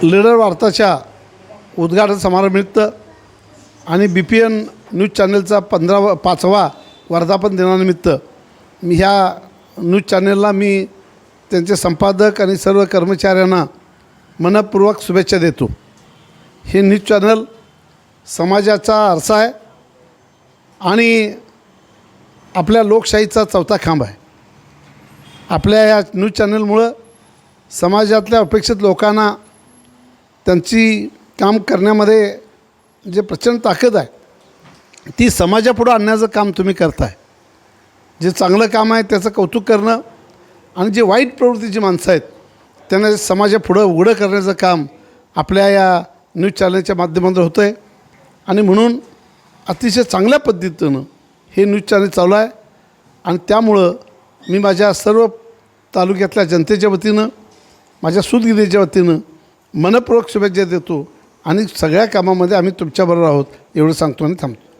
Leader वार्ताच्या उद्घाटन समारंभानिमित्त आणि BPN news चॅनलचा 5वा वर्धापन दिनानिमित्त मी ह्या न्यूज चॅनलला मी त्यांचे संपादक आणि सर्व कर्मचाऱ्यांना मनपूर्वक शुभेच्छा देतो। हे न्यूज चॅनल समाजाचा आरसा आहे आणि आपल्या लोकशाहीचा चौथा खांब आहे। आपल्या या न्यूज चॅनलमुळं समाजातल्या अपेक्षित लोकांना त्यांची काम करण्यामध्ये जे प्रचंड ताकद आहे ती समाजापुढं आणण्याचं काम तुम्ही करताय। जे चांगलं काम आहे त्याचं कौतुक करणं आणि जे वाईट प्रवृत्तीची माणसं आहेत त्यांना समाजापुढं उघडं करण्याचं काम आपल्या या न्यूज चॅनलच्या माध्यमातून होतं आहे आणि म्हणून अतिशय चांगल्या पद्धतीनं हे न्यूज चॅनल चालू आहे आणि त्यामुळं मी माझ्या सर्व तालुक्यातल्या जनतेच्या वतीनं माझ्या सूतगिरीच्या वतीनं मनपूर्वक शुभेच्छा देतो आणि सगळ्या कामामध्ये आम्ही तुमच्याबरोबर आहोत एवढं सांगतो आणि थांबतो।